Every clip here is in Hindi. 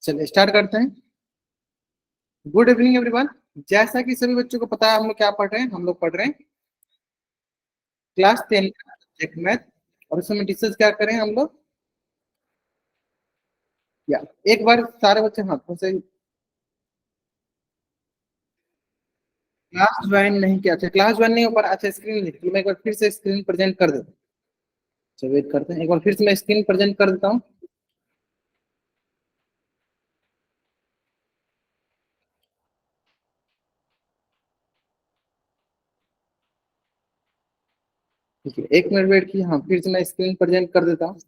चलिए स्टार्ट करते हैं। Good evening everyone. जैसा कि सभी बच्चों को पता है, हम लोग क्या पढ़ रहे हैं, हम लोग पढ़ रहे हैं क्लास 10 का सब्जेक्ट मैथ। और उसमें डिस्कस क्या करें हम लोग, या एक बार सारे बच्चे हाथों से क्लास ज्वाइन नहीं किया। अच्छा, क्लास ज्वाइन नहीं हो पा रहा। अच्छा, स्क्रीन लिखिए, मैं एक बार फिर से स्क्रीन प्रेजेंट कर देता हूँ। चलिए वेट करते हैं, एक बार फिर से मैं स्क्रीन प्रेजेंट कर देता हूँ। ठीक है, एक मिनट वेट की। हाँ, फिर से मैं स्क्रीन प्रेजेंट कर देता हूँ।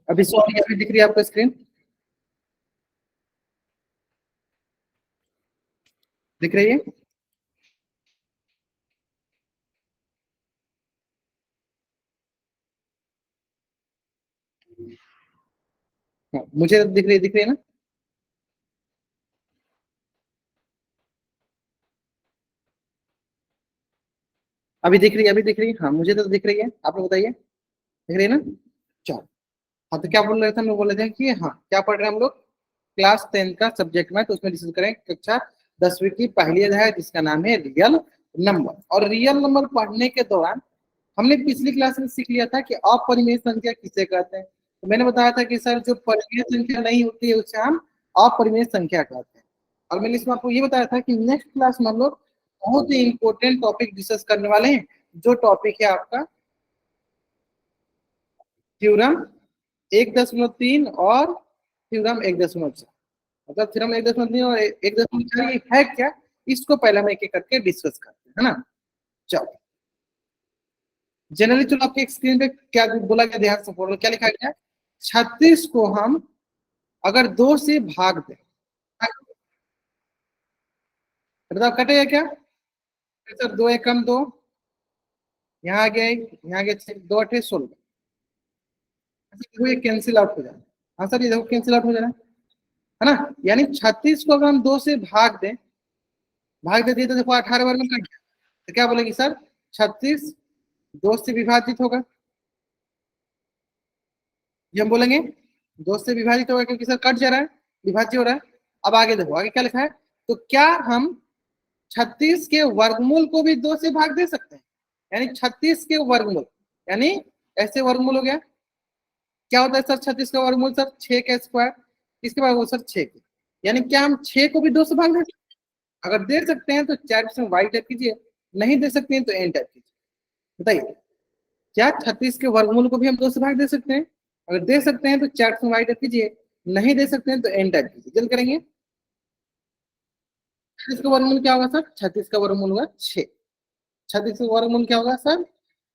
अभी सॉरी, अभी दिख रही है आपको स्क्रीन? दिख रही है? हाँ, मुझे तो दिख रही है ना? अभी दिख रही है, अभी दिख रही है। हाँ, मुझे तो दिख रही है, आप लोग बताइए, दिख रही है ना? चलो। हाँ, तो क्या बोल रहे थे हम लोग? बोल रहे थे कि हाँ, क्या पढ़ रहे हैं हम लोग? क्लास 10 का सब्जेक्ट में, तो उसमें डिस्कस करें कक्षा 10वीं की पहली अध्याय, जिसका नाम है रियल नंबर। और रियल नंबर पढ़ने के दौरान हमने पिछली क्लास में सीख लिया था कि अपरिमेय संख्या किसे कहते हैं। तो मैंने बताया था कि सर, जो परिमेय संख्या नहीं होती है उसे हम अपरिमेय संख्या कहते हैं। और मैंने इसमें आपको ये बताया था कि नेक्स्ट क्लास में हम लोग बहुत ही इंपॉर्टेंट टॉपिक डिस्कस करने वाले हैं, जो टॉपिक है आपका थ्योरम 1.3 और थ्योरम 1.4। मतलब थ्योरम 1.3 और 1.4 ये है क्या, इसको पहले हम एक एक करके डिस्कस करते हैं, है ना? चलो, जनरली चलो आपके स्क्रीन पे क्या बोला गया, ध्यान से पढ़ो क्या लिखा गया। 36 को हम अगर 2 से भाग दें, बताओ कटेगा क्या? सर 2 एकम 2, यहाँ आ गया एक, यहाँ आ गया 2 अठे 16। देखो ये कैंसिल आउट हो जाए। हाँ सर, ये देखो कैंसिल आउट हो जा रहा है ना? यानी 36 को अगर हम 2 से भाग दे दिए तो देखो 18 बार में कट गया। तो क्या बोलेंगे सर, 36 2 से विभाजित होगा, ये हम बोलेंगे। 2 से विभाजित होगा क्योंकि सर कट जा रहा है, विभाज्य हो रहा है। अब आगे देखो, आगे क्या लिखा है। तो क्या हम 36 के वर्गमूल को भी 2 से भाग दे सकते हैं? यानी 36 के वर्गमूल, यानी ऐसे वर्गमूल हो गया। क्या होता है सर 36 का वर्गमूल? सर 6 का स्क्वायर। किसके वर्गमूल सर? 6 के। यानी क्या हम 6 को भी 2 से भाग दे सकते हैं? अगर दे सकते हैं तो चैट में वाई टाइप कीजिए, नहीं दे सकते हैं तो एन टाइप कीजिए। बताइए, क्या 36 के वर्गमूल को भी हम 2 से भाग दे सकते हैं? अगर दे सकते हैं तो चैट में वाई टाइप कीजिए, नहीं दे सकते हैं तो एन टाइप कीजिए। जल्द करेंगे। 36 का वर्गमूल क्या होगा सर? 36 का वर्गमूल होगा 6। 36 का वर्गमूल क्या होगा सर?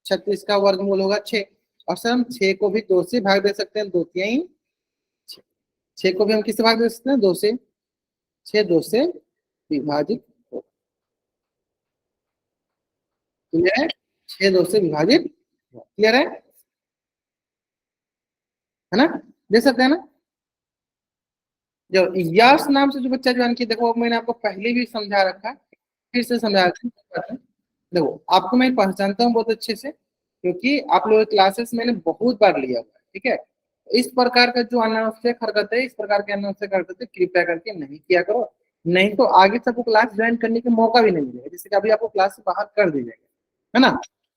36 का वर्गमूल होगा 6। और सर हम 6 को भी 2 से भाग दे सकते हैं, 2 तिहाई 6। 6 को भी हम किससे भाग दे सकते हैं? 2 से। 6 2 से विभाजित हो, क्लियर है? 6 2 से विभाजित हो, क्लियर है ना? दे सकते हैं ना? जो यश नाम से जो बच्चा ज्वाइन किया, देखो मैंने आपको पहले भी समझा रखा है, फिर से समझा रखा है। देखो, आपको मैं पहचानता हूँ बहुत अच्छे से, क्योंकि आप लोगों की क्लासेस मैंने बहुत बार लिया हुआ है, ठीक है? इस प्रकार का जो अनावश्यक हरकत है, इस प्रकार के अनावश्यक हरकतें कृपया करके नहीं किया करो। नहीं तो आगे से आपको क्लास ज्वाइन करने का मौका भी नहीं मिलेगा, जैसे कि अभी आपको क्लास से बाहर कर दी जाएगी, है ना?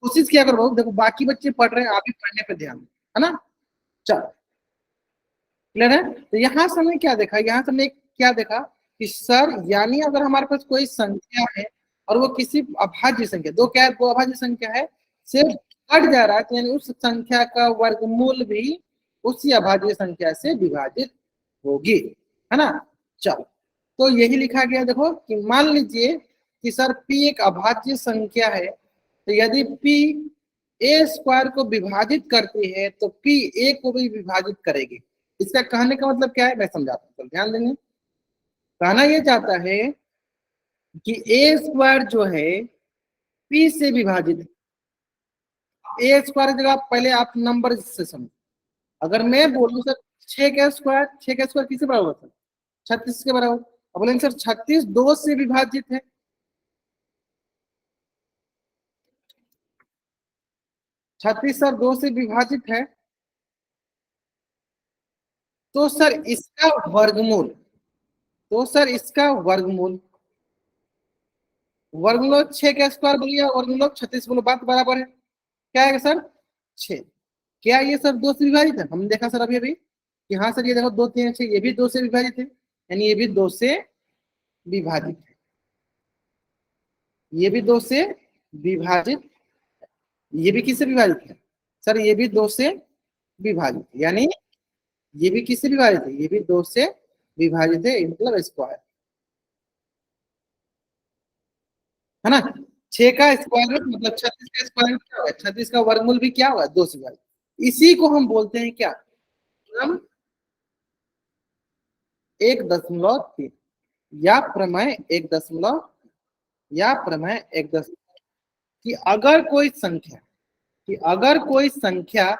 कोशिश किया करो। देखो बाकी बच्चे पढ़ रहे हैं, आप भी पढ़ने पर ध्यान दो, है ना? चलो, क्लियर है? तो यहाँ से हमने क्या देखा, यहाँ से हमने क्या देखा कि सर, यानी अगर हमारे पास कोई संख्या है और वो किसी अभाज्य संख्या, दो क्या है, दो अभाज्य संख्या है, से कट जा रहा है, तो यानी उस संख्या का वर्गमूल भी उसी अभाज्य संख्या से विभाजित होगी, है ना? चलो, तो यही लिखा गया। देखो कि मान लीजिए कि सर p एक अभाज्य संख्या है, तो यदि p ए स्क्वायर को विभाजित करती है तो p a को भी विभाजित करेगी। इसका कहने का मतलब क्या है, मैं समझाता हूँ, ध्यान देंगे। कहना यह चाहता है कि ए स्क्वायर जो है p से विभाजित, ए स्क्वायर की जगह पहले आप नंबर से समझो। अगर मैं बोलूं सर 6 का स्क्वायर, 6 का स्क्वायर किसके बराबर होता है? 36 के बराबर। अब बोलेंगे सर 36 2 से विभाजित है। 36 सर 2 से विभाजित है, तो सर इसका वर्गमूल, तो सर इसका वर्गमूल, वर्गमूल 6 का स्क्वायर बोलिए, वर्गमूल 36 बोलो, बात बराबर है। क्या है सर? 6। क्या ये सर 2 से विभाजित है? हमने देखा सर अभी अभी कि हाँ सर ये देखो 2 3 6, ये भी 2 से विभाजित है, यानी ये भी 2 से विभाजित है, ये भी 2 से विभाजित, ये भी किससे विभाजित है? सर ये भी 2 से विभाजित, यानी ये भी किससे विभाजित है? ये भी 2 से विभाजित है, मतलब स्क्वायर है ना। 6 का स्क्वायर रूट मतलब 36 का स्क्वायर रूट क्या होगा? 36 का वर्गमूल भी क्या होगा? 2 से विभाजित। इसी को हम बोलते हैं क्या? हम 1.3 या प्रमेय 1 या प्रमेय 1 कि अगर कोई संख्या, कि अगर कोई संख्या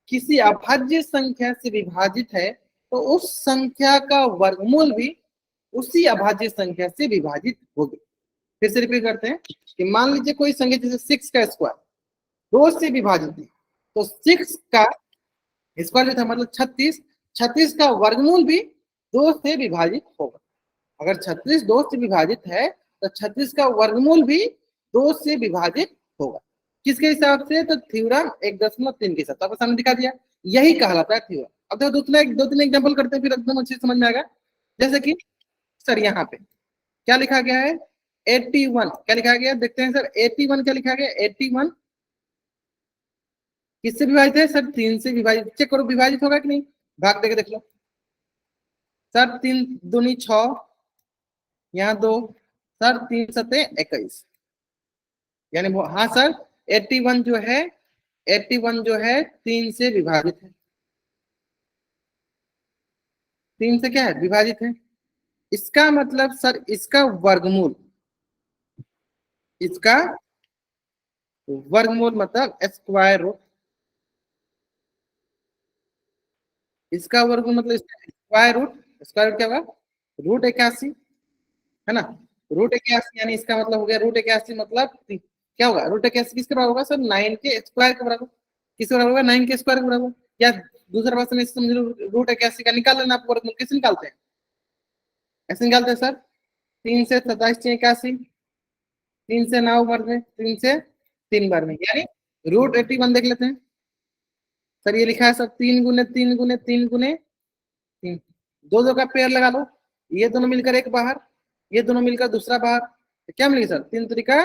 किसी अभाज्य संख्या से विभाजित है तो उस संख्या का वर्गमूल भी उसी अभाज्य संख्या से विभाजित होगी। फिर से रिपीट करते हैं कि मान लीजिए कोई संख्या जैसे 6 का स्क्वायर 2 से विभाजित है, तो 6 का स्क्वायर जो था मतलब 36, 36 का वर्गमूल भी 2 से विभाजित होगा। अगर 36 2 से विभाजित है तो 36 का वर्गमूल भी 2 से विभाजित होगा। किसके हिसाब से? तो थ्योरम 1.3 के हिसाब से आपको सामने दिखा दिया, यही कहलाता है थ्योरम। अब देखो दो तीन एग्जांपल करते हैं, फिर एकदम अच्छे से समझ में आएगा। जैसे कि सर यहाँ पे क्या लिखा गया है? 81। क्या लिखा गया देखते हैं सर, 81 क्या लिखा गया? 81 किससे विभाजित है सर? 3 से विभाजित। चेक करो विभाजित होगा कि नहीं, भाग देके देख लो। सर 3 दूनी 6, यहाँ 2, सर 3 सते 21, यानी वो हाँ सर 81 जो है, 81 जो है 3 से विभाजित है। 3 से क्या है? विभाजित है। इसका मतलब सर इसका वर्गमूल, इसका वर्गमूल मतलब स्क्वायर रूट, इसका वर्गमूल मतलब स्क्वायर रूट। स्क्वायर रूट क्या होगा? √81 है ना। √81 यानी इसका मतलब हो गया √81 मतलब क्या होगा? √81 किसके बराबर होगा सर? 9 के स्क्वायर के बराबर। किसके बराबर होगा? 9 के स्क्वायर के बराबर। या दूसरा भाषा में समझ लो, √81 का निकाल लेना। आप वर्गमूल कैसे निकालते हैं? ऐसे निकालते हैं सर, 3 से 27 81, 3 से 9 बार में, 3 से 3 बार में, यानी √81 देख लेते हैं। सर ये लिखा है सर 3 × 3 × 3 × 3, दो दो का पेयर लगा लो, ये दोनों मिलकर एक बाहर, ये दोनों मिलकर दूसरा बाहर, तो क्या मिलेगा सर? 3 तरीका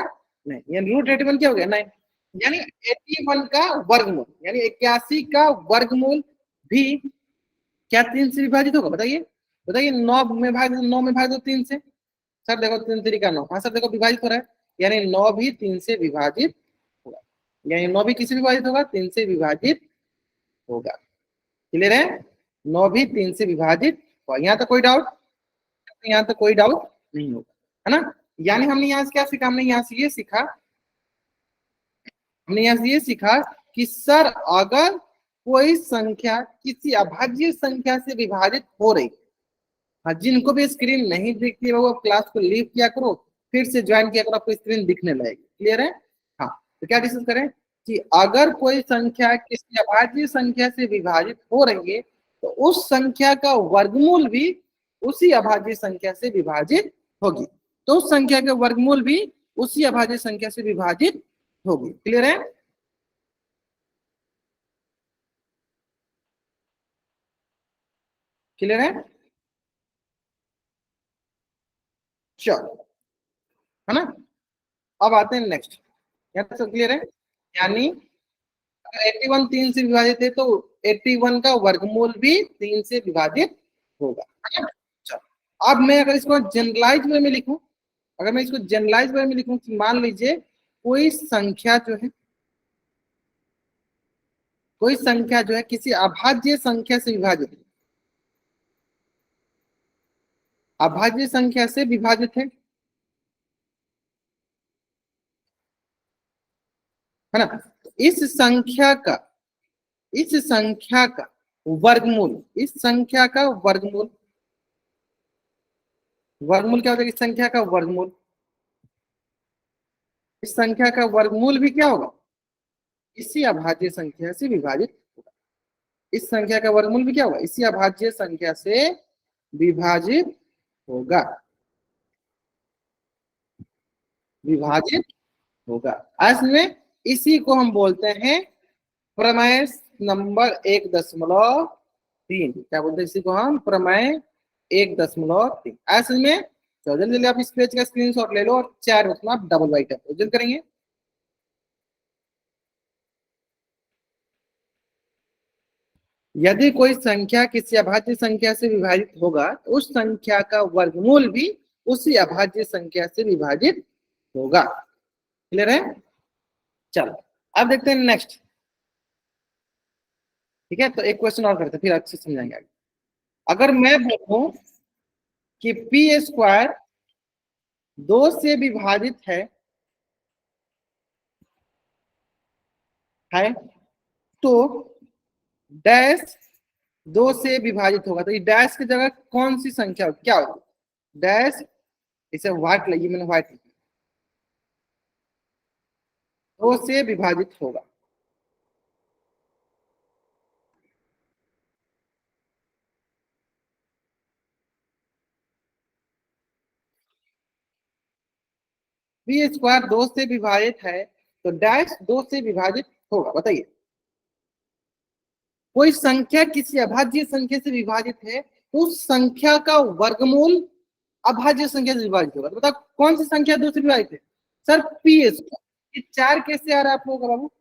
नहीं, यानी √81 क्या हो गया? 9, यानी 81 का वर्गमूल, यानी 81 का वर्गमूल भी क्या 3 से विभाजित होगा? बताइए बताइए। 9 में भाग दो 3 से। सर देखो 3 तरीका 9, हाँ सर देखो विभाजित हो रहा है, यानी 9 भी 3 से विभाजित होगा, यानी 9 भी किससे विभाजित होगा? 3 से विभाजित होगा। क्लियर है? 9 भी 3 से विभाजित होगा। यहाँ तक कोई डाउट? यहाँ तक कोई डाउट नहीं होगा, है ना। यानी हमने यहाँ से क्या सीखा? हमने यहाँ से ये सीखा, हमने यहाँ से ये सीखा कि सर अगर कोई संख्या किसी अभाज्य संख्या से विभाजित हो रही, हाँ जिनको भी स्क्रीन नहीं दिखती है वो क्लास को लीव किया करो, फिर से ज्वाइन किया करो, आपको स्क्रीन दिखने लगेगी। क्लियर है? हाँ, तो क्या डिस्कस करें कि अगर कोई संख्या किसी अभाज्य संख्या से विभाजित हो रही है तो उस संख्या का वर्गमूल भी उसी अभाज्य संख्या से विभाजित होगी, तो उस संख्या का वर्गमूल भी उसी अभाज्य संख्या से विभाजित होगी। क्लियर है? क्लियर है? चलो, है ना। अब आते हैं नेक्स्ट। यहाँ तक क्लियर है? यानी अगर 81 3 से विभाजित है तो 81 का वर्गमूल भी 3 से विभाजित होगा, है ना? चलो, अब मैं अगर इसको जनरलाइज वे में लिखूं, अगर मैं इसको जनरलाइज वे में लिखूं कि मान लीजिए कोई संख्या जो है, कोई संख्या जो है किसी अभाज्य संख्या से विभाजित है, अभाज्य संख्या से विभाजित है ना। इस संख्या का इस संख्या का वर्गमूल, इस संख्या का वर्गमूल, वर्गमूल क्या होता है? इस संख्या का वर्गमूल, इस संख्या का वर्गमूल भी क्या होगा? इसी अभाज्य संख्या से विभाजित होगा। इस संख्या का वर्गमूल भी क्या होगा? इसी अभाज्य संख्या से विभाजित होगा, विभाजित होगा। असल में इसी को हम बोलते हैं प्रमेय नंबर 1.3। क्या बोलते हैं इसी को हम? प्रमेय 1.3। असल में तो जल्दी जल्दी आप इस पेज का स्क्रीनशॉट ले लो और 4 उसमें आप डबल वाइट जल्द करेंगे। यदि कोई संख्या किसी अभाज्य संख्या से विभाजित होगा तो उस संख्या का वर्गमूल भी उसी अभाज्य संख्या से विभाजित होगा। क्लियर है? चलो अब देखते हैं नेक्स्ट। ठीक है, तो एक क्वेश्चन और करते हैं फिर अच्छे से समझाएंगे आगे। अगर मैं बोलूं कि पी स्क्वायर 2 से विभाजित है तो डैश 2 से विभाजित होगा, तो ये डैश की जगह कौन सी संख्या क्या होगी? डैश, इसे व्हाइट लगी मैंने, व्हाइट 2 से विभाजित होगा। पी स्क्वायर 2 से विभाजित है तो डैश 2 से विभाजित होगा। बताइए, कोई संख्या किसी अभाज्य संख्या से विभाजित है तो उस संख्या का वर्गमूल अभाज्य संख्या से विभाजित होगा। तो बताओ कौन सी संख्या 2 से विभाजित है? Sir P square. ये 4 कैसे आ रहा है आप लोगों का बाबू?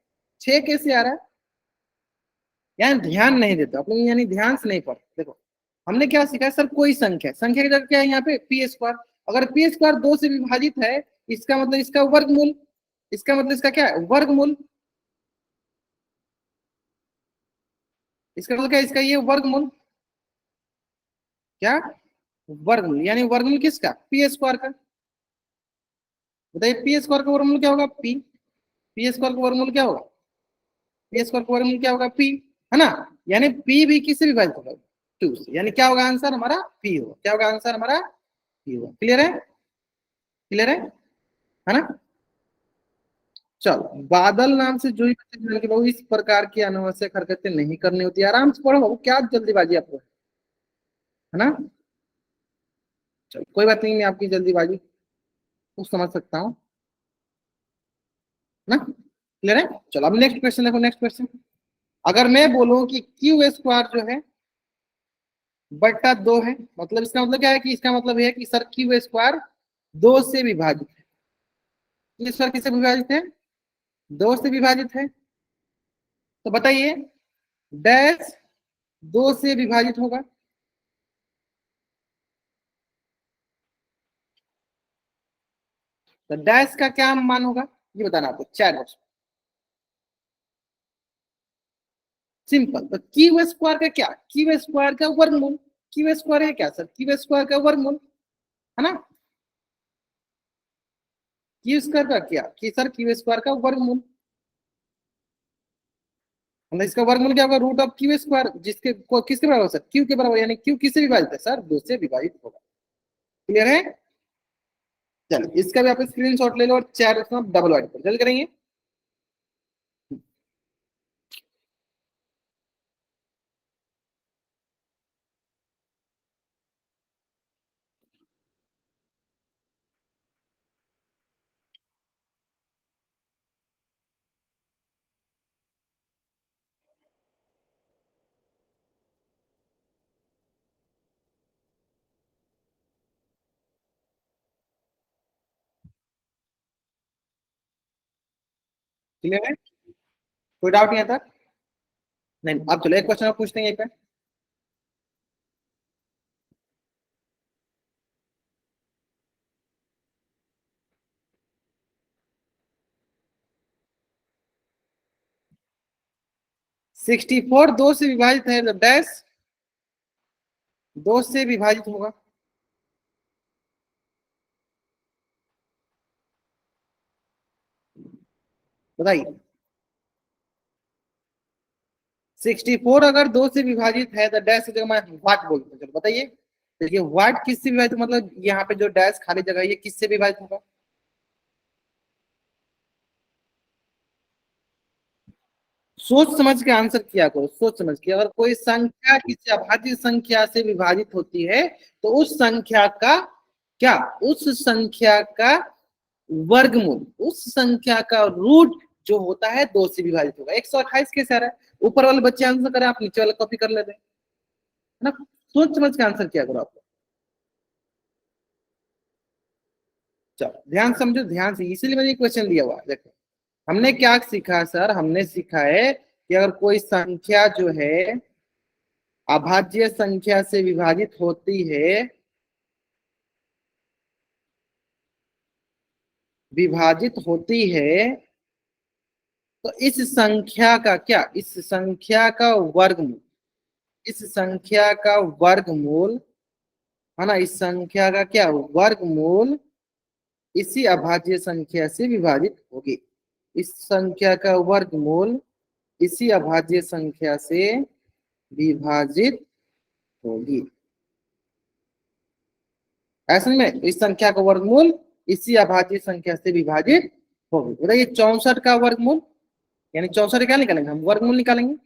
6 कैसे आ रहा है? यानी ध्यान नहीं देते आप लोग, यानी ध्यान से नहीं पढ़ते। देखो हमने क्या सीखा है सर, कोई संख्या, संख्या की जगह क्या है यहाँ पे? P square. अगर पी स्क्वायर 2 से विभाजित है इसका मतलब इसका वर्गमूल, इसका मतलब इसका क्या है? वर्गमूल। इसका मतलब क्या है? इसका ये वर्गमूल। क्या? वर्गमूल, यानी वर्गमूल किसका? पी स्क्वायर का। बताइए पी स्क्वायर का वर्गमूल क्या होगा? पी। पी स्क्वायर का वर्गमूल क्या होगा? पी स्क्वायर का वर्गमूल क्या होगा? पी, है ना? यानी पी भी किससे विभाजित होगा? 2 से। यानी क्या होगा आंसर हमारा? पी होगा। क्या होगा आंसर हमारा? पी होगा। क्लियर है? क्लियर है ना? चलो, बादल नाम से जुड़ी कि बहु इस प्रकार की अनावश्यक हरकतें नहीं करनी होती। आराम से पढ़ो बाबू, क्या जल्दीबाजी आपको, है ना? चलो कोई बात नहीं, मैं आपकी जल्दीबाजी को समझ सकता हूँ ना। क्लियर है? चलो अब नेक्स्ट क्वेश्चन देखो। नेक्स्ट क्वेश्चन, अगर मैं बोलूं कि क्यू स्क्वायर जो है बट्टा 2 है, मतलब इसका मतलब क्या है? कि इसका मतलब है कि सर क्यू स्क्वायर 2 से विभाजित है। ये सर किससे विभाजित है? 2 से विभाजित है। तो बताइए डैश 2 से विभाजित होगा। तो डैश का क्या मान होगा ये बताना आपको, चैट बॉक्स। सिंपल, तो क्यू स्क्वायर का क्या? क्यू स्क्वायर का वर्गमूल। क्यू स्क्वायर है क्या सर? क्यू स्क्वायर का वर्गमूल, है ना? क्यू स्क्वायर का क्या? कि सर क्यू स्क्वायर का वर्गमूल, मतलब इसका वर्गमूल क्या होगा? रूट ऑफ क्यू स्क्वायर, जिसके को किसके बराबर सर? क्यू के बराबर, यानी क्यू किससे विभाजित है सर? 2 से विभाजित होगा। क्लियर है? चलो इसका भी आप स्क्रीन शॉट ले लो और चार डबल वाइट पर जल्द करेंगे। क्लियर है? कोई डाउट नहीं आता? नहीं, अब चलो एक क्वेश्चन और पूछते हैं यहीं पे। 64 2 से विभाजित है, तो डैश 2 से विभाजित होगा। बताइए 64 अगर 2 से विभाजित है तो डैश की जगह मैं व्हाट बोलता हूँ। चलो बताइए, देखिए व्हाट किससे विभाजित, मतलब यहाँ पे जो डैश खाली जगह है ये किससे विभाजित होगा? सोच समझ के आंसर किया करो, सोच समझ के। अगर कोई संख्या किसी अभाज्य संख्या से विभाजित होती है तो उस संख्या का क्या, उस संख्या का वर्गमूल, उस संख्या का रूट जो होता है 2 से विभाजित होगा। 128 कैसे आ रहा है? ऊपर वाले बच्चे आंसर करें, आप नीचे वाले कॉपी कर लेते हैं, है ना? सोच समझ के आंसर किया करो आप। चलो ध्यान समझो, ध्यान से, इसीलिए मैंने क्वेश्चन दिया हुआ है। देखो हमने क्या सीखा सर, हमने सीखा है कि अगर कोई संख्या जो है अभाज्य संख्या से विभाजित होती है, विभाजित होती है, तो इस संख्या का क्या, इस संख्या का वर्गमूल, इस संख्या का वर्गमूल, है ना, इस संख्या का क्या वर्गमूल इसी अभाज्य संख्या से विभाजित होगी। इस संख्या का वर्गमूल इसी अभाज्य संख्या से विभाजित होगी। ऐसे में इस संख्या का वर्गमूल इसी अभाज्य संख्या से विभाजित होगी। बताइए 64 का वर्गमूल, यानी 64 क्या निकालेंगे हम, वर्गमूल निकालेंगे।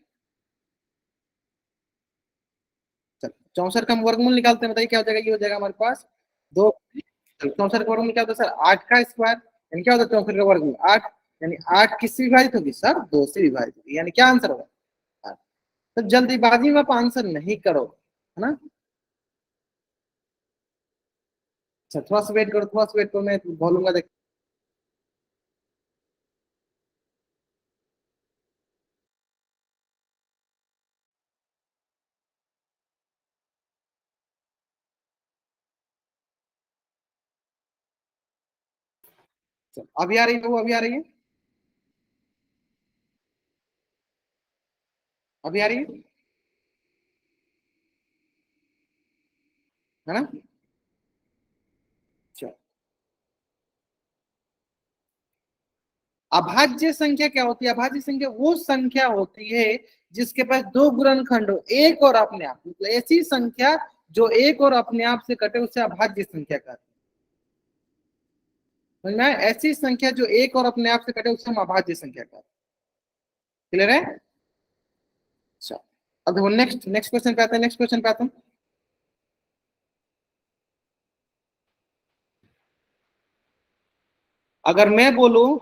चलो 64 का हम वर्गमूल निकालते हैं, बताइए क्या हो जाएगा, ये हो जाएगा हमारे पास 2। 64 का वर्गमूल क्या होता है सर, 8 का स्क्वायर, यानी क्या होता है 64 का वर्गमूल 8, यानी 8 किससे विभाजित होगी सर, 2 से विभाजित होगी, यानी क्या आंसर होगा 8। तो जल्दीबाजी में आप आंसर नहीं करो, है ना। अच्छा थोड़ा सा वेट करो, थोड़ा सा वेट करो, मैं बोलूंगा देख। अभी आ रही है वो, अभी आ रही है, अभी आ रही है है ना। चलो अभाज्य संख्या क्या होती है, अभाज्य संख्या वो संख्या होती है जिसके पास दो गुणनखंड हो, एक और अपने आप, मतलब ऐसी संख्या जो एक और अपने आप से कटे उसे अभाज्य संख्या कहते हैं। समझ में आया? ऐसी संख्या जो एक और अपने आप से कटे उसे हम अभाज्य संख्या कहते हैं। क्लियर है? अच्छा अब देखो नेक्स्ट नेक्स्ट क्वेश्चन पे आते हैं, नेक्स्ट क्वेश्चन पे आते हैं। अगर मैं बोलूं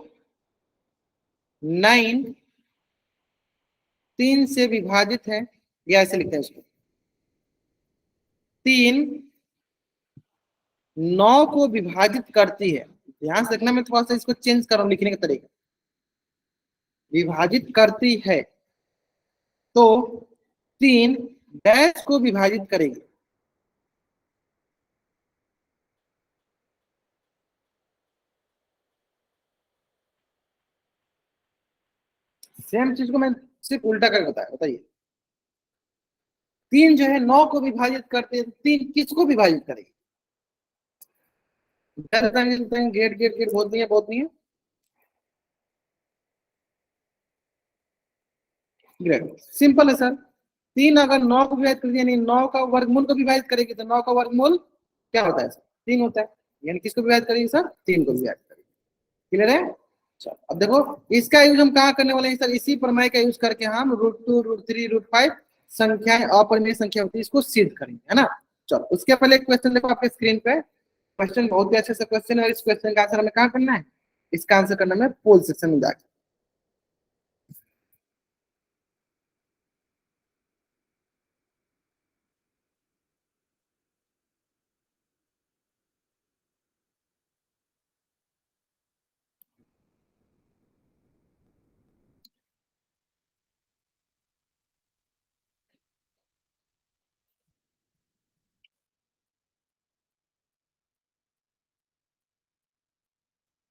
9 3 से विभाजित है, या ऐसे लिखते हैं उसको, 3 9 को विभाजित करती है। ध्यान से देखना, मैं थोड़ा सा इसको चेंज कर रहा हूं लिखने का तरीका। विभाजित करती है तो 3 डैश को विभाजित करेगी। सेम चीज को मैं सिर्फ उल्टा करके बताया, बताइए। 3 जो है 9 को विभाजित करते हैं, 3 किसको विभाजित करेगी? गेट गेट गेट बहुत नहीं है, बहुत नहीं है। ग्रेट, सिंपल है सर। 3 अगर 9 को विभाजित करेगी, यानी 9 का वर्गमूल को विभाजित करेगी, तो 9 का वर्गमूल क्या होता है सर, 3 होता है। यानी किसको विभाजित करेगी सर, 3 को विभाजित करेगी। क्लियर है? चलो अब देखो, इसका यूज हम कहाँ करने वाले हैं सर, इसी प्रमेय का यूज करके हम √2 √3 √5 संख्याएं अपरिमेय संख्या होती है इसको सिद्ध करेंगे, है ना। चलो उसके पहले एक क्वेश्चन देखो आपके स्क्रीन पे। क्वेश्चन बहुत ही अच्छे से क्वेश्चन है, और इस क्वेश्चन का आंसर हमें कहाँ करना है, इसका आंसर करना है पोल सेक्शन में जाकर।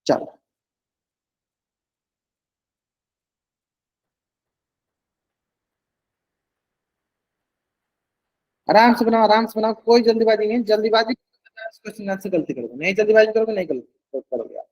चलो आराम से बनाओ, आराम से बनाओ, कोई जल्दीबाजी नहीं, जल्दीबाजी क्वेश्चन से गलती करोगे, नहीं जल्दीबाजी करोगे नहीं गलती करोगे आप।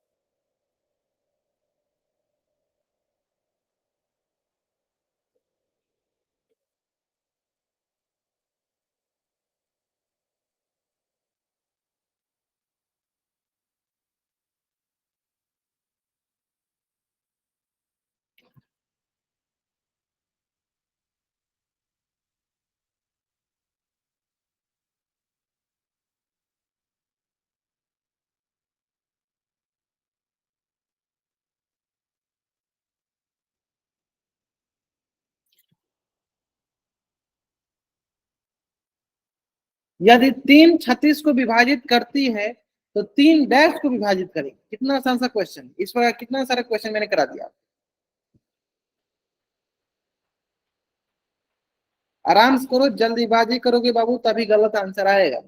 यदि 3 36 को विभाजित करती है तो 3 डैश को विभाजित करेगी। कितना आसान सा क्वेश्चन, इस पर कितना सारा क्वेश्चन मैंने करा दिया। आराम से करो, जल्दीबाजी करोगे बाबू तभी गलत आंसर आएगा,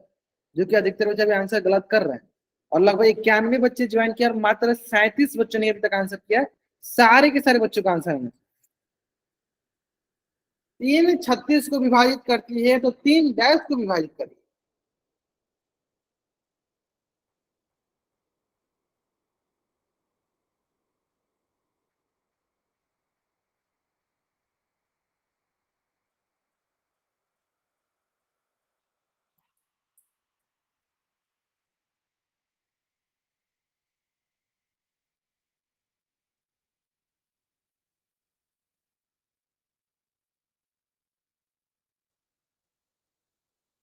जो कि अधिकतर बच्चे अभी आंसर गलत कर रहे हैं। और लगभग 91 बच्चे ज्वाइन किया और मात्र 37 बच्चों ने अभी तक आंसर किया। सारे के सारे बच्चों का आंसर है। 3 36 को विभाजित करती है तो 3 डैश को विभाजित करेगी।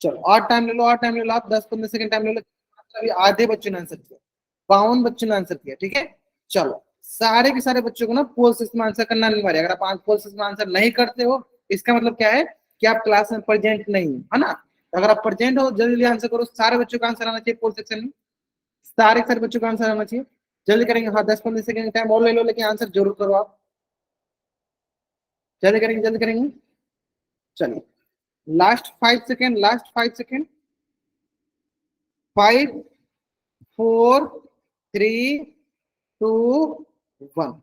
चलो और टाइम ले लो, और टाइम ले लो, आप 10 15 सेकंड टाइम ले लो। अभी आधे बच्चों ने आंसर किया, 52 बच्चों ने आंसर किया, ठीक है। चलो सारे के सारे बच्चों को ना पोल सिक्स में आंसर करना अनिवार्य है। अगर आप पोल सिक्स में आंसर नहीं करते हो, इसका मतलब क्या है कि आप क्लास में प्रेजेंट नहीं हो, है ना। तो अगर आप प्रेजेंट हो जल्दी जल्दी आंसर करो, सारे बच्चों का आंसर आना चाहिए पोल सेक्शन में। सारे के सारे बच्चों का आंसर आना चाहिए। जल्दी करेंगे, हाँ 10 15 सेकंड टाइम और ले लो, लेकिन आंसर जरूर करो आप। जल्दी करेंगे, जल्दी करेंगे। चलिए लास्ट 5 सेकेंड, लास्ट 5 सेकेंड। 5 4 3 2 1।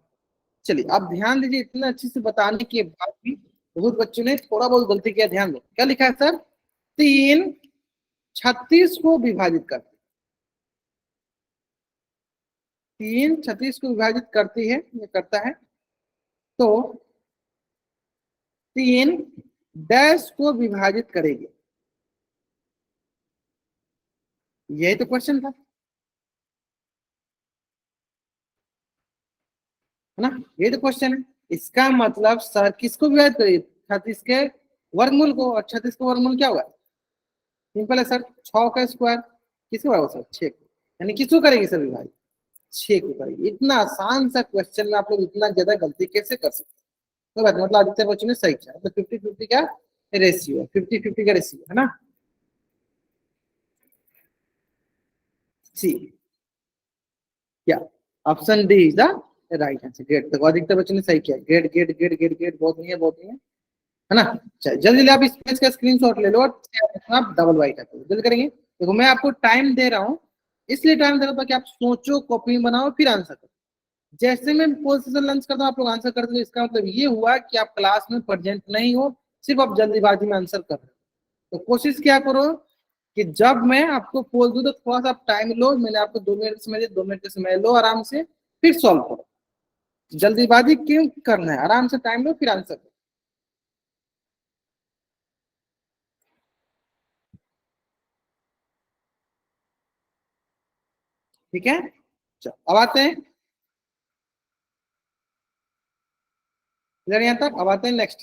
चलिए आप ध्यान दीजिए, इतना अच्छे से बताने के बाद भी बहुत बच्चों ने थोड़ा बहुत गलती किया। ध्यान दो क्या लिखा है सर, 3 36 को विभाजित कर, 3 36 को विभाजित करती है, ये करता है तो 3 डैश को विभाजित करेगी। यही तो क्वेश्चन था, है ना। ये तो क्वेश्चन है। इसका मतलब सर किसको विभाजित करेगी, 36 के वर्गमूल को। और 36 का वर्गमूल क्या होगा, सिंपल है सर, 6 का स्क्वायर। किसको होगा सर, 6 को। यानी किसको करेगी सर विभाजित, 6 को करेगी। इतना आसान सा क्वेश्चन में आप लोग इतना ज्यादा गलती कैसे कर सकते हैं। तो बात मतलब आदित्य बच्चों ने सही किया, तो 50-50 का रेशियो है, 50-50 का रेशियो है ना। सी, क्या option D is the right answer. Great, देखो अधिकतर बच्चों ने सही किया। Great great great great great, बहुत नहीं है, बहुत नहीं है ना। चलिए जल्दी जल्दी आप इस पेज का स्क्रीनशॉट ले लो और आप डबल वाइट करो, जल्दी करेंगे। देखो मैं आपको टाइम दे रहा हूँ, इसलिए टाइम दे रहा हूँ ताकि आप सोचो, कॉपी बनाओ, फिर आंसर करो। जैसे मैं पोजीशन लंच करता हूँ आप लोग आंसर करते हो, इसका मतलब ये हुआ कि आप क्लास में प्रेजेंट नहीं हो, सिर्फ आप जल्दीबाजी में आंसर कर रहे हो। तो कोशिश क्या करो कि जब मैं आपको बोल दूं तो थोड़ा सा आप टाइम लो। मैंने आपको 2 मिनट समय दिया, 2 मिनट का समय लो आराम से, फिर सॉल्व करो। जल्दीबाजी क्यों करना है, आराम से टाइम लो फिर आंसर करो। ठीक है, चलो अब आते हैं इधर, यहाँ तक। अब आते हैं नेक्स्ट।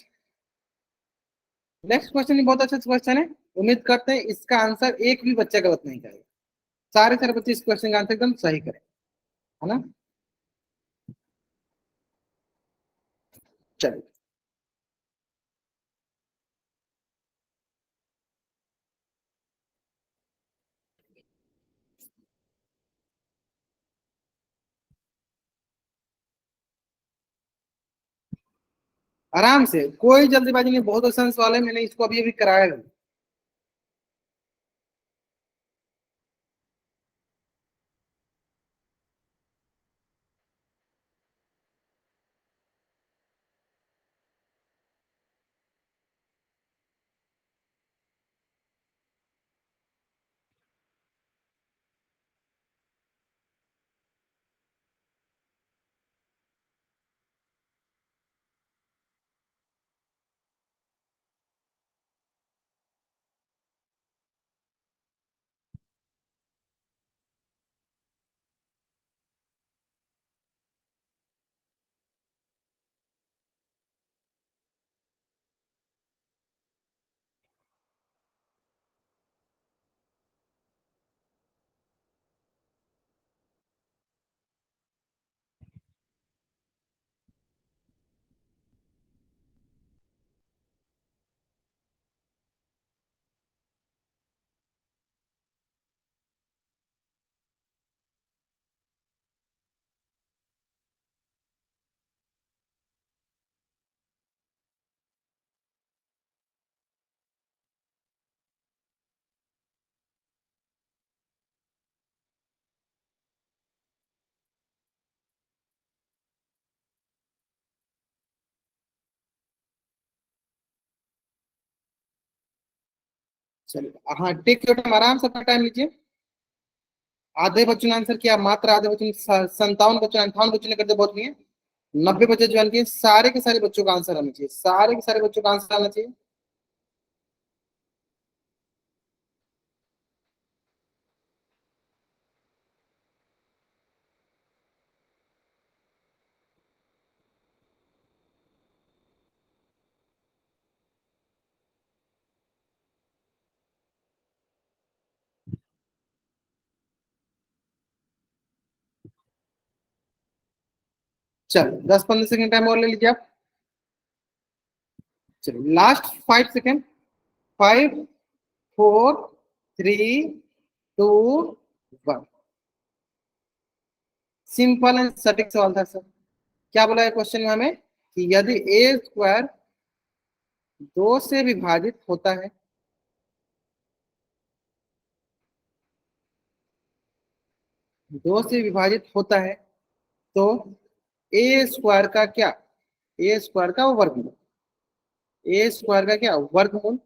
नेक्स्ट क्वेश्चन भी बहुत अच्छा क्वेश्चन है। उम्मीद करते हैं इसका आंसर एक भी बच्चा गलत नहीं करेगा। सारे सारे बच्चे इस क्वेश्चन का आंसर एकदम सही करें, है ना। चलिए आराम से, कोई जल्दीबाजी नहीं, बहुत आसान सवाल है, मैंने इसको अभी अभी कराया है। चलिए हाँ, टेक योर टाइम, आराम से अपना टाइम लीजिए। आधे बच्चों ने आंसर किया, मात्र आधे बच्चों ने, 57 बच्चों, 58 बच्चों ने करते बहुत नहीं है। 90 बच्चे ज्वाइन किए, सारे के सारे बच्चों का आंसर आना चाहिए, सारे के सारे बच्चों का आंसर आना चाहिए। चलो 10-15 सेकंड टाइम और ले लीजिए आप। चलो लास्ट 5 सेकंड। 5, 4, 3, 2, 1। सिंपल एंड सटीक सवाल था सर। क्या बोला है क्वेश्चन में हमें कि यदि ए स्क्वायर 2 से विभाजित होता है, 2 से विभाजित होता है, तो ए स्क्वायर का क्या, ए स्क्वायर का वर्गमूल, ए स्क्वायर का क्या वर्गमूल,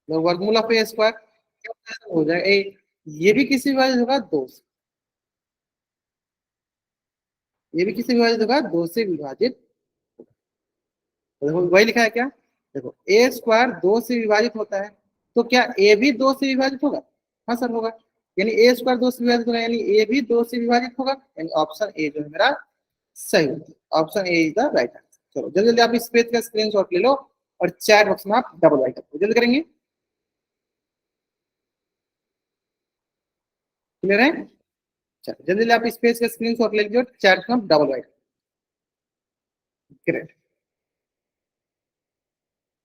तो वर्गमूल ऑफ ए स्क्वायर क्या हो जाएगा, ए, ये भी किसी विभाजित होगा 2 से, ये भी किसी विभाजित होगा 2 से विभाजित। देखो वही लिखा है क्या, देखो ए स्क्वायर 2 से विभाजित होता है, तो क्या ए भी 2 से विभाजित होगा? हाँ सर होगा। यानी ए स्क्वायर 2 से विभाजित होगा, यानी ए भी 2 से विभाजित होगा, यानी ऑप्शन ए जो है मेरा सही होता है। Option A is the right answer. चलो जल्दी जल्दी आप इस पेज का स्क्रीनशॉट ले लो और चैट बॉक्स में आप डबल राइट करो, जल्दी करेंगे। क्लियर है? चलो जल्दी जल्दी आप इस पेज का स्क्रीनशॉट ले लीजिए, चैट में डबल राइट। ग्रेट,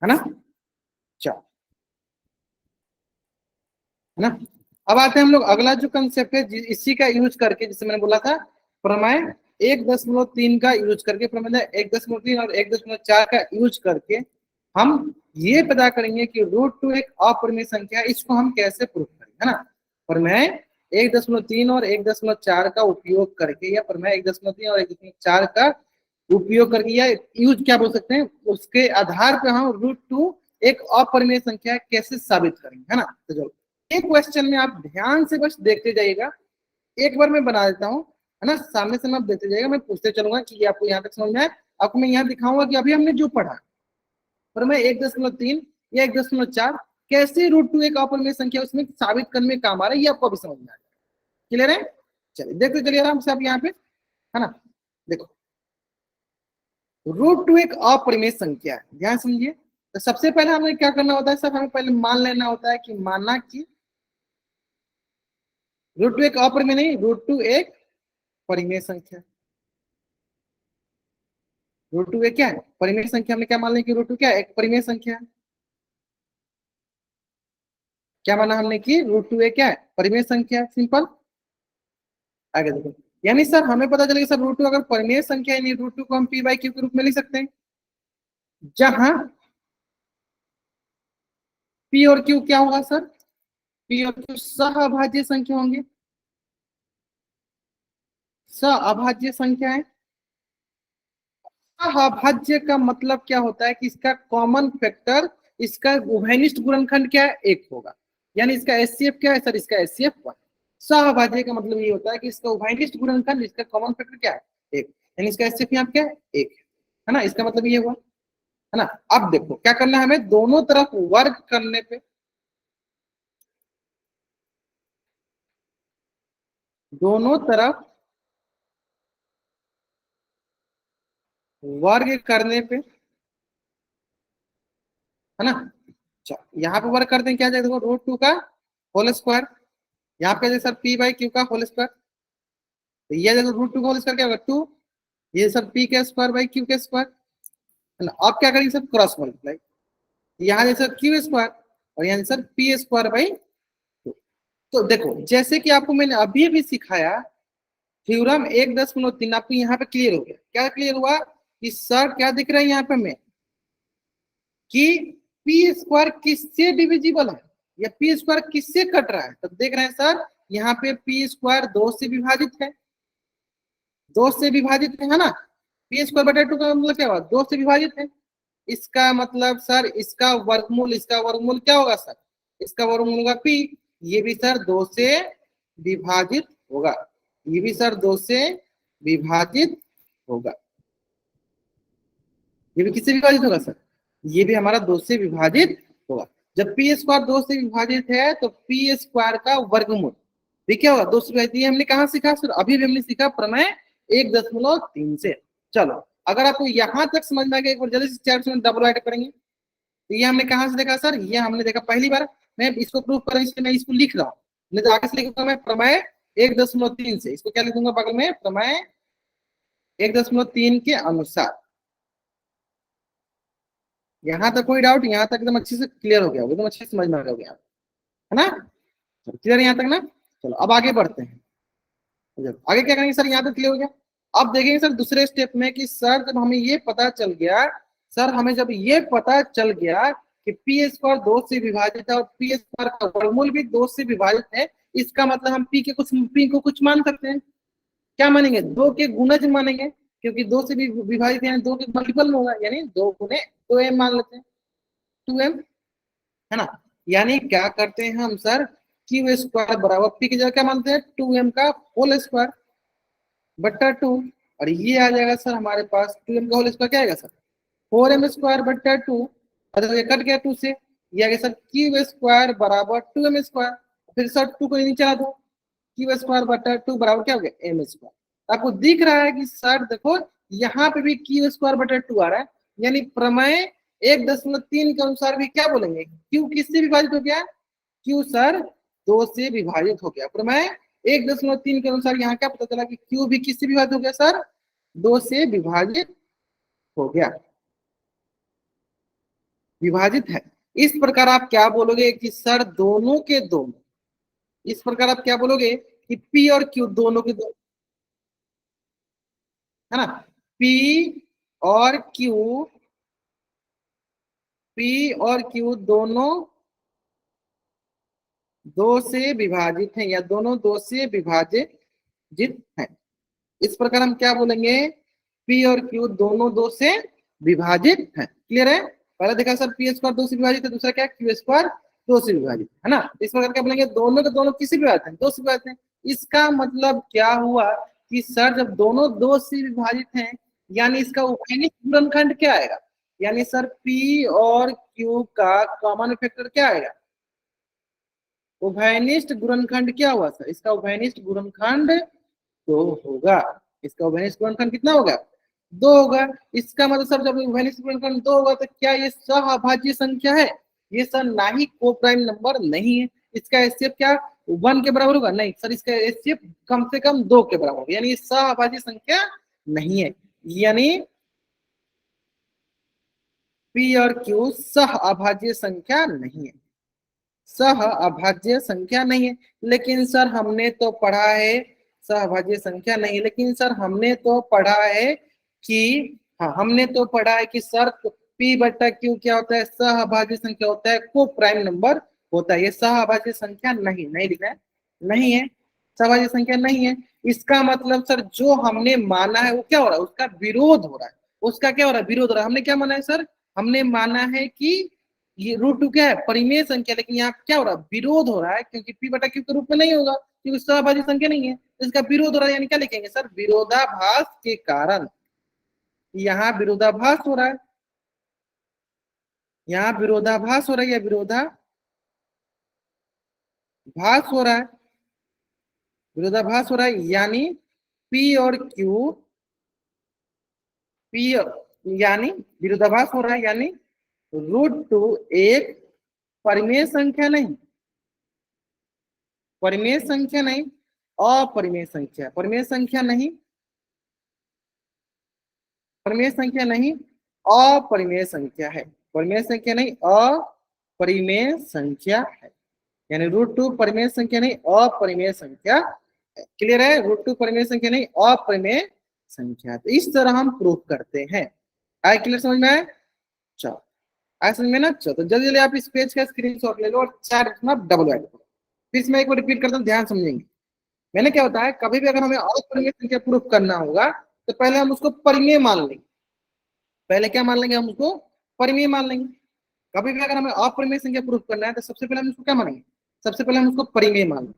है ना? चलो, है ना? अब आते हैं हम लोग अगला जो कंसेप्ट है इसी का यूज करके, जिसे मैंने बोला था प्रमेय 1.3 का यूज करके, प्रमेय 1.3 और 1.4 का यूज करके हम ये पता करेंगे कि √2 एक अपरिमेय संख्या है, इसको हम कैसे प्रूव करें, है ना? प्रमेय 1.3 और 1.4 का उपयोग करके, या प्रमेय 1.3 और 1.4 का उपयोग करके, या यूज क्या बोल सकते हैं, उसके आधार पर हम √2 एक अपरिमेय संख्या कैसे साबित करेंगे, है ना? तो जो एक क्वेश्चन में आप ध्यान से बस देखते जाइएगा, एक बार मैं बना देता हूँ, है ना? सामने से आप देखते जाइएगा, मैं पूछते चलूंगा कि ये आपको यहाँ तक समझ में आए। आपको मैं यहाँ दिखाऊंगा कि अभी हमने जो पढ़ा, पर मैं 1.3 या 1.4 कैसे √2 एक अपरिमेय संख्या उसमें साबित करने में काम आ रहा है, ये आपको अभी समझ में आ जाएगा। क्लियर है? चलिए देखते चलिए आराम से आप यहाँ पे, है ना? देखो √2 एक अपरिमेय संख्या है, ध्यान समझिए। तो सबसे पहले हमें क्या करना होता है सर, हमें पहले मान लेना होता है कि माना कि √2 एक अपरिमेय नहीं, √2 एक परिमेय संख्या। √2 एक क्या है, परिमेय संख्या। हमने क्या मान लिया कि √2 क्या है, एक परिमेय संख्या है। क्या माना हमने कि √2 एक क्या है, परिमेय संख्या है, सिंपल। आगे देखो, यानी सर हमें पता चलेगा सर √2 अगर परिमेय संख्या है, √2 को हम p/q के रूप में लिख सकते हैं, जहां p और q क्या होगा सर, p और q सहअभाज्य संख्या होंगे, सहअभाज्य संख्या है। अभाज्य का मतलब क्या होता है कि इसका कॉमन फैक्टर, इसका उभयनिष्ठ गुणनखंड क्या है, 1 होगा। यानी इसका एचसीएफ क्या है सर, इसका एचसीएफ 1। सहअभाज्य का मतलब ये होता है कि इसका उभयनिष्ठ गुणनखंड, इसका कॉमन फैक्टर क्या है, 1। यानी इसका एचसीएफ यहाँ क्या है, 1 है ना? इसका मतलब ये हुआ, है ना? अब देखो क्या करना है हमें, दोनों तरफ वर्ग करने पे, दोनों तरफ वर्ग करने पे, है ना? यहाँ पे वर्ग करते हैं, क्या जाएगा, देखो √2 का होल स्क्वायर, यहाँ पे सर p/q का होल स्क्वायर, तो ये देखो √2 का होल स्क्वायर क्या होगा, 2, ये सब p के स्क्वायर बाई q के स्क्वायर, है ना? अब क्या करेंगे सर, क्रॉस मल्टीप्लाई, यहाँ जैसे q स्क्वायर और यहाँ सर p स्क्वायर बाई 2। तो देखो जैसे कि आपको मैंने अभी भी सिखाया, थ्योरम 1.3 आपको यहाँ पे क्लियर हो गया। क्या क्लियर हुआ कि सर क्या दिख रहा है यहाँ पे हमें कि पी स्क्वायर किससे डिविजिबल है, या पी स्क्वायर किससे कट रहा है, तो देख रहे हैं सर यहाँ पे पी स्क्वायर 2 से विभाजित है, 2 से विभाजित है ना? पी स्क्वायर बटा 2 का मतलब क्या हुआ, 2 से विभाजित है। इसका मतलब सर इसका वर्गमूल क्या होगा सर, इसका वर्गमूल होगा पी। ये भी सर 2 से विभाजित होगा, ये भी सर 2 से विभाजित होगा, ये भी किससे विभाजित होगा सर, ये भी हमारा 2 से विभाजित होगा। जब पी स्क्वायर 2 से विभाजित है तो पी स्क्वायर का वर्गमूल भी क्या होगा, 2 से विभाजित। ये हमने कहा सीखा सर, अभी भी हमने सीखा प्रमेय 1.3 से। चलो अगर आपको यहां तक समझ में आ गया, एक बार जल्दी से चैट में डबल राइट करेंगे। तो ये हमने कहां से देखा सर, ये हमने देखा पहली बार, मैं इसको प्रूव कर इसलिए मैं इसको लिख रहा हूँ, नहीं तो आगे से लिखूंगा मैं प्रमेय 1.3 से, इसको क्या लिखूंगा बगल में, प्रमेय 1.3 के अनुसार। यहाँ तक कोई डाउट, यहाँ तक एकदम अच्छे से क्लियर हो गया, एकदम अच्छे से समझ में आ गया, है ना, क्लियर यहाँ तक ना। चलो अब आगे बढ़ते हैं, आगे क्या करेंगे सर, यहाँ तक क्लियर हो गया। अब देखेंगे सर दूसरे स्टेप में कि सर जब हमें ये पता चल गया, सर हमें जब ये पता चल गया कि पी स्क्वायर 2 से विभाजित है और पी स्क्वायर का वर्गमूल भी 2 से विभाजित है, इसका मतलब हम पी को कुछ मान सकते हैं। क्या मानेंगे, 2 के गुणज मानेंगे, क्योंकि 2 से भी विभाजित है 2 के मल्टीपल में होगा, यानी 2 गुणे 2m मान लेते हैं, 2m, है ना। यानी क्या करते हैं हम सर, क्यू स्क्वायर बराबर पी की जगह क्या मानते हैं, 2m का होल स्क्वायर बट्टा 2, और ये आ जाएगा सर हमारे पास 2m का होल स्क्वायर क्या आएगा सर, 4m स्क्वायर बट्टा 2, मतलब ये कट गया 2 से, ये आ गया सर क्यू स्क्वायर बराबर 2m स्क्वायर, फिर सर 2 को नीचे ला दो, क्यू स्क्वायर बट्टा 2 बराबर क्या हो गया, m स्क्वायर। आपको दिख रहा है कि सर देखो यहाँ पे भी क्यू स्क्वायर बटा 2 आ रहा है, यानी प्रमेय 1.3 के अनुसार भी क्या बोलेंगे, क्यू किससे विभाजित हो गया, क्यू सर 2 से विभाजित हो गया। प्रमेय 1.3 के अनुसार यहाँ क्या पता चला कि क्यू भी किससे विभाजित हो गया सर, 2 से विभाजित हो गया, विभाजित है। इस प्रकार आप क्या बोलोगे कि सर दोनों के दोनों, इस प्रकार आप क्या बोलोगे कि पी और क्यू दोनों के दोनों, है ना, पी और क्यू, पी और क्यू दोनों 2 से विभाजित हैं, या दोनों 2 से विभाजित हैं। इस प्रकार हम क्या बोलेंगे, पी और क्यू दोनों 2 से विभाजित हैं। क्लियर है, पहले देखा सर पी स्क्वायर 2 से विभाजित है, दूसरा क्या क्यू स्क्वायर 2 से विभाजित, है ना। इस प्रकार क्या बोलेंगे, दोनों के दोनों किसी विभाजित हैं, 2 से विभाजित हैं। इसका मतलब क्या हुआ कि सर जब दोनों 2 से विभाजित हैं, यानी इसका उभयनिष्ठ गुणनखंड क्या आएगा, यानी सर पी और क्यू का कॉमन फैक्टर क्या आएगा, उभयनिष्ठ गुणनखंड क्या हुआ सर, इसका उभयनिष्ठ गुणनखंड 2 होगा, इसका उभयनिष्ठ गुणनखंड कितना होगा, 2 होगा। इसका मतलब सर जब उभयनिष्ठ गुणनखंड 2 होगा तो क्या ये सहअभाज्य संख्या है, ये सर ना ही को प्राइम नंबर नहीं है। इसका एचसीएफ क्या 1 के बराबर होगा, नहीं सर, इसका एचसीएफ कम से कम 2 के बराबर होगा, यानी ये सहअभाज्य संख्या नहीं है, यानी पी और क्यू सहअभाज्य संख्या नहीं है, सहअभाज्य संख्या नहीं है। लेकिन सर हमने तो पढ़ा है, सहअभाज्य संख्या नहीं, लेकिन सर हमने तो पढ़ा है कि, हाँ हमने तो पढ़ा है कि सर पी बट्टा क्यू क्या होता है, सहअभाज्य संख्या होता है, को प्राइम नंबर होता है। ये सहअभाज्य संख्या नहीं, नहीं लिखा है, नहीं है, सहअभाज्य संख्या नहीं है। इसका मतलब सर जो हमने माना है वो क्या हो रहा है, उसका विरोध हो रहा है, उसका क्या हो रहा है, विरोध हो रहा है। हमने क्या माना है सर, हमने माना है कि ये √2 क्या है, परिमेय संख्या, लेकिन यहाँ क्या हो रहा है, विरोध हो रहा है, क्योंकि पी बटा क्यू के रूप में नहीं होगा, क्योंकि सहभाज्य संख्या नहीं है, इसका विरोध हो रहा है, यानी क्या लिखेंगे सर, विरोधाभास के कारण, यहाँ विरोधाभास हो रहा है, यहाँ विरोधाभास हो रहा है, या विरोधाभास हो रहा है, विरोधाभास हो रहा है, यानी पी और क्यू, पी यानी विरोधाभास हो रहा है, यानी √2 एक परिमेय संख्या नहीं, परिमेय संख्या नहीं, अपरिमेय संख्या, परिमेय संख्या नहीं, परिमेय संख्या नहीं, अपरिमेय संख्या है, परिमेय संख्या नहीं, अपरिमेय संख्या है, यानी √2 परिमेय संख्या नहीं, अपरिमेय संख्या है। क्लियर है, √2 परिमेय संख्या नहीं, अपरिमेय संख्या। तो इस तरह हम प्रूफ करते हैं। आए क्लियर, समझ में आए, चलो आए समझ में ना। चलो तो जल्दी जल्दी आप इस पेज का स्क्रीनशॉट ले लो और चार डबल ऐड करो। फिर मैं एक बार रिपीट करता हूँ, ध्यान समझेंगे। मैंने क्या बताया, कभी भी अगर हमें अपरिमेय संख्या प्रूफ करना होगा तो पहले हम उसको परिमेय मान लेंगे, पहले क्या मान लेंगे, हम उसको परिमेय मान लेंगे। कभी भी अगर हमें अपरिमेय संख्या प्रूफ करना है तो सबसे पहले हम उसको क्या मानेंगे, सबसे पहले हम उसको परिमेय मानेंगे।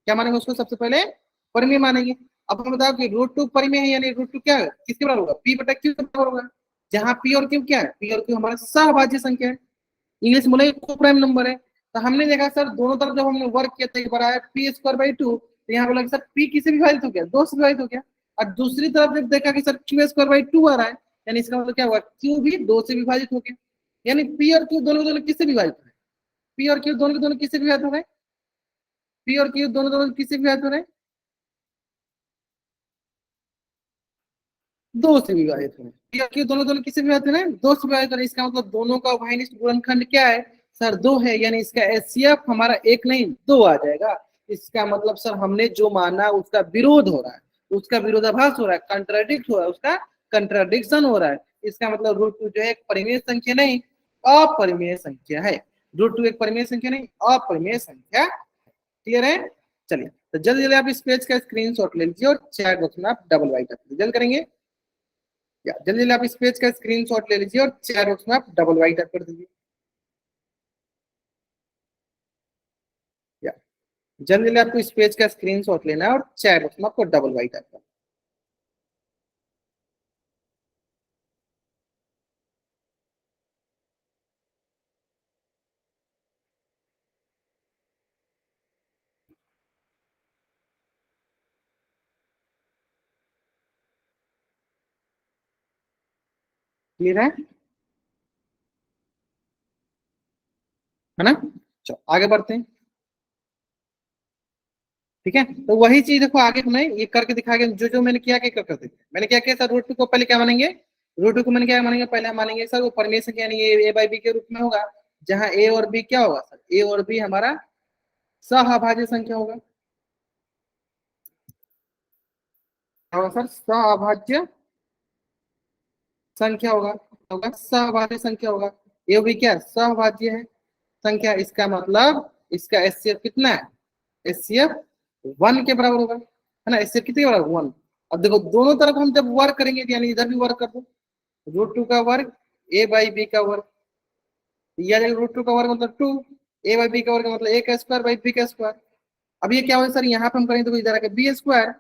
क्या मानेंगे उसको, सबसे पहले परिमेय मानेंगे। अब हमें बताओ कि √2 परिमेय है, यानी √2 क्या है, किसके बराबर होगा, p बटा q के बराबर होगा। जहां p और q क्या है, p और q हमारा सहभाज्य संख्या है, इंग्लिश में बोलेंगे को प्राइम नंबर है। तो हमने देखा सर दोनों तरफ जब हमने वर्क किया था, एक बार आया p²/2, तो यहाँ बोला कि सर p किसे विभाजित हो गया, 2 से विभाजित हो गया। और दूसरी तरफ जब देखा कि सर q²/2 आ रहा है, यानी इसका मतलब क्या हुआ, q भी 2 से विभाजित हो गया। यानी p और q दोनों दोनों किससे विभाजित हो रहे हैं, p और q दोनों दोनों किससे विभाजित हो रहे हैं, p और q दोनों दोनों किससे विभाजित हो रहे हैं, 2 से विभाजित हो रहे हैं। p और q दोनों दोनों किससे विभाजित हो रहे हैं, 2 से विभाजित हो रहे हैं। इसका मतलब दोनों का उभयनिष्ठ गुणनखंड क्या है सर, 2 है। यानी इसका एचसीएफ हमारा 1 नहीं 2 आ जाएगा। इसका मतलब सर हमने जो माना उसका विरोध हो रहा है, उसका विरोधाभास हो रहा है, कंट्राडिक्ट हो रहा है, उसका कंट्राडिक्शन हो रहा है। इसका मतलब √2 जो है एक परिमेय संख्या नहीं अपरिमेय संख्या है। √2 एक परिमेय संख्या नहीं अपरिमेय संख्या। क्लियर है। चलिए तो जल्दी जल्दी आप इस पेज का स्क्रीनशॉट ले लीजिए और चैट बॉक्स में आप डबल वाइट जल्द करेंगे। या जल्दी जल्दी आप इस पेज का स्क्रीनशॉट ले लीजिए और चैट बॉक्स में आप डबल वाइट कर दीजिए। या जल्दी जल्दी आपको इस पेज का स्क्रीनशॉट लेना है और चैट बॉक्स में आपको डबल वाइट करना है। क्लियर है ना। चलो आगे बढ़ते हैं। ठीक है, तो वही चीज देखो आगे हमें ये करके दिखा गया, जो जो मैंने किया क्या कर करते मैंने क्या किया सर, √2 को पहले क्या मानेंगे, √2 को मैंने क्या मानेंगे, पहले हम मानेंगे सर वो परिमेय संख्या यानी a/b के रूप में होगा, जहां a और b क्या होगा सर, a और b हमारा सहअभाज्य संख्या होगा। क्या होगा सर, सहअभाज्य संख्या होगा सहभाज्य संख्या होगा। ये भी क्या सहभाज्य है संख्या, इसका मतलब इसका एचसीएफ कितना है, एचसीएफ 1 के बराबर होगा, है ना, एचसीएफ कितने के बराबर 1। अब देखो दोनों तरफ हम जब वर्क करेंगे यानी इधर भी वर्क कर दो, √2 का वर्ग a/b का वर्ग, यह √2 का वर्ग मतलब 2, a/b का वर्ग मतलब a²/b²। अब ये क्या होगा सर, यहाँ पे हम करेंगे तो इधर आके b²,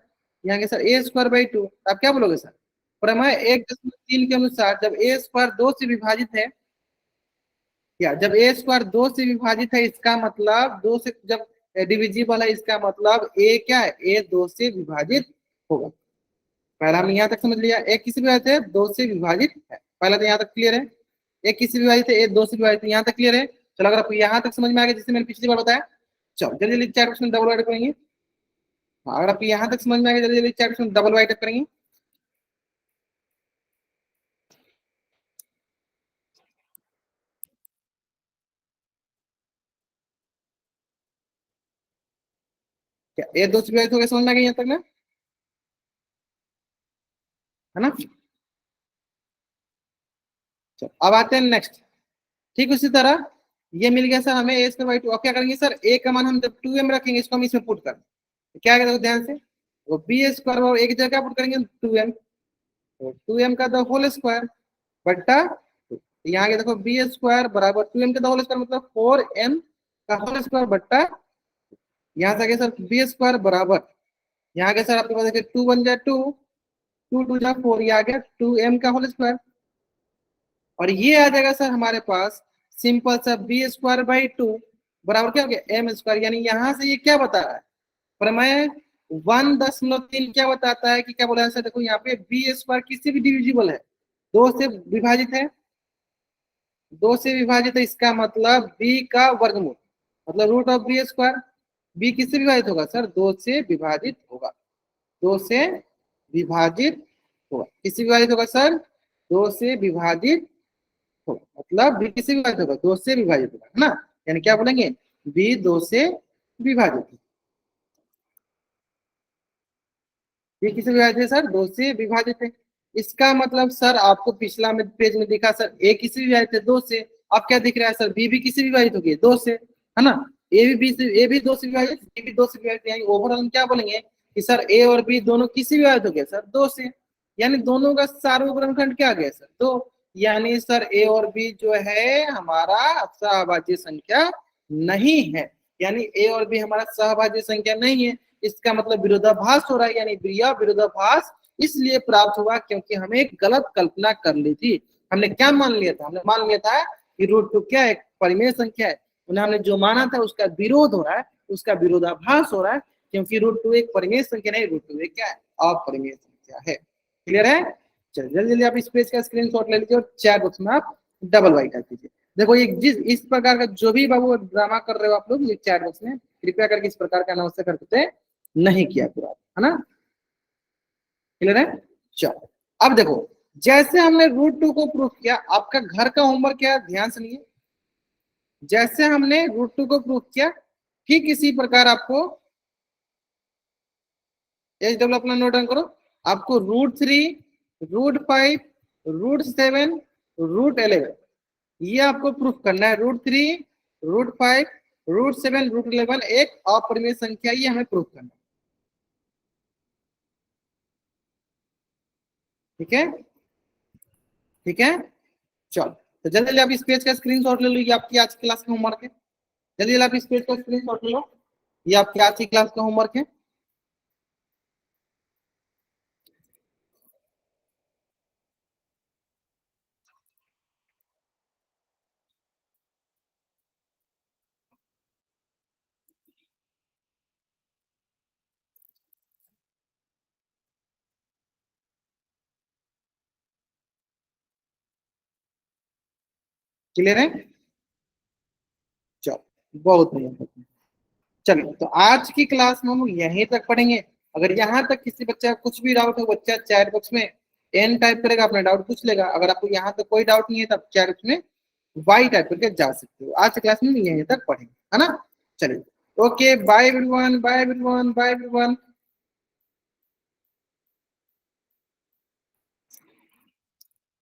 यहाँ के सर a²/2। आप क्या बोलोगे सर, प्रमेय 1.3 के अनुसार जब a² 2 से विभाजित है, या जब a² 2 से विभाजित है इसका मतलब 2 से जब डिविजिबल है, इसका मतलब a क्या है, a 2 से विभाजित होगा। पहला हमने यहाँ तक समझ लिया, a किसी भी विभाजित है 2 से विभाजित है, पहला तो यहाँ तक क्लियर है। a किसी भी विभाजित है a 2 से विभाजित है, यहाँ तक क्लियर है। चलो अगर आपको यहाँ तक समझ में आ गया जिससे मैंने पिछली बार बताया, चलो जल्दी जल्दी चैट बॉक्स में डबल वाइट करेंगे। अगर आपको यहाँ तक समझ में आ गया जल्दी जल्दी चैट बॉक्स में डबल वाइट करेंगे। क्या a 2 से विभाजित हो गया, समझ में आ गया यहाँ तक ना, है ना। चलो अब आते हैं नेक्स्ट। ठीक उसी तरह ये मिल गया सर हमें a²/2। अब क्या करेंगे सर, a का मान हम जब 2m रखेंगे इसको हम इसमें पुट करें, तो क्या करेंगे ध्यान से, वो b² एक जगह क्या पुट करेंगे 2m, तो 2m का द होल स्क्वायर बट्टा, यहाँ के देखो b² बराबर 2m का द होल स्क्वायर मतलब 4m का होल स्क्वायर बट्टा, यहाँ से आगे सर b² बराबर, यहाँ के सर आपके पास देखिए 2 1 जा 2, 2 2 जा 4, ये आ गया 2m का होल स्क्वायर। और ये आ जाएगा सर हमारे पास सिंपल सा b²/2 बराबर क्या हो गया m²। यानी यहाँ से ये क्या बता रहा है, प्रमेय 1.3 क्या बताता है कि क्या बोला है सर, देखो यहाँ पे b² किसी भी डिविजिबल है, 2 से विभाजित है, 2 से विभाजित है, इसका मतलब b का वर्गमूल मतलब √b²। b किससे विभाजित होगा सर, 2 से विभाजित होगा, 2 से विभाजित होगा, किससे विभाजित होगा सर, 2 से विभाजित होगा, मतलब b किससे विभाजित होगा, 2 से विभाजित होगा, है ना। यानी क्या बोलेंगे, b 2 से विभाजित है, b किससे विभाजित है सर, 2 से विभाजित है। इसका मतलब सर आपको पिछला में पेज में दिखा सर a किससे विभाजित है, 2 से। अब क्या दिख रहा है सर, b भी किससे विभाजित होगी, 2 से, है ना। a भी 2 से विभाजित, b भी 2 से विभाजित, यानी ओवरऑल हम क्या बोलेंगे कि सर a और b दोनों किससे विभाजित हो गया सर, 2 से। यानी दोनों का सार्वग्रहण खंड क्या आ गया सर, 2। यानी सर ए और बी जो है हमारा सहभाज्य संख्या नहीं है, यानी ए और बी हमारा सहभाज्य संख्या नहीं है। इसका मतलब विरोधाभास हो रहा है, यानी यह विरोधाभास इसलिए प्राप्त हुआ क्योंकि हमें एक गलत कल्पना कर ली थी। हमने क्या मान लिया था? हमने मान लिया था कि रूट टू क्या है? परिमेय संख्या है। उन्हें हमने जो माना था उसका विरोध हो रहा है, उसका विरोधाभास हो रहा है, क्योंकि रूट टू एक परिमेय संख्या नहीं, रूट टू एक क्या है? अपरिमेय संख्या है। क्लियर है? चलिए जल्दी जल्दी आप इस पेज का स्क्रीनशॉट ले लीजिए और चैट बॉक्स में आप डबल वाई टाइप कीजिए। देखो ये जिस इस प्रकार का जो भी बाबू ड्रामा कर रहे हो आप लोग, ये चैट बॉक्स में कृपया करके इस प्रकार का अनावश्यक हरकतें नहीं किया करो, है ना? क्लियर है? चलो अब देखो, जैसे हमने रूट टू को प्रूफ किया, आपका घर का होमवर्क क्या है ध्यान सुनिए। जैसे हमने रूट टू को प्रूफ किया, ठीक इसी प्रकार आपको एच डब्ल्यू अपना नोट डाउन करो। आपको root three, root five, root seven, root 11 ये आपको प्रूफ करना है। Root three, root five, root seven, root 11 एक अपरिमेय संख्या, ये हमें प्रूफ करना है। ठीक है? ठीक है, चलो तो जल्दी जल्दी आप इस पेज का स्क्रीनशॉट ले लो, ये आपकी आज की क्लास का होमवर्क है। जल्दी जल्दी आप इस पेज का स्क्रीनशॉट ले लो, ये आपकी आज की क्लास का होमवर्क है। क्लियर है? चलो बहुत बढ़िया। चलिए तो आज की क्लास में हम यहीं तक पढ़ेंगे। अगर यहाँ तक किसी बच्चे का कुछ भी डाउट हो, बच्चा चैट बॉक्स में एन टाइप करेगा, अपना डाउट पूछ लेगा। अगर आपको यहाँ तक कोई डाउट नहीं है तो आप चैट बॉक्स में वाई टाइप करके जा सकते हो। आज की क्लास में यहीं तक पढ़ेंगे, है ना? चलिए okay, bye everyone, bye everyone, bye everyone.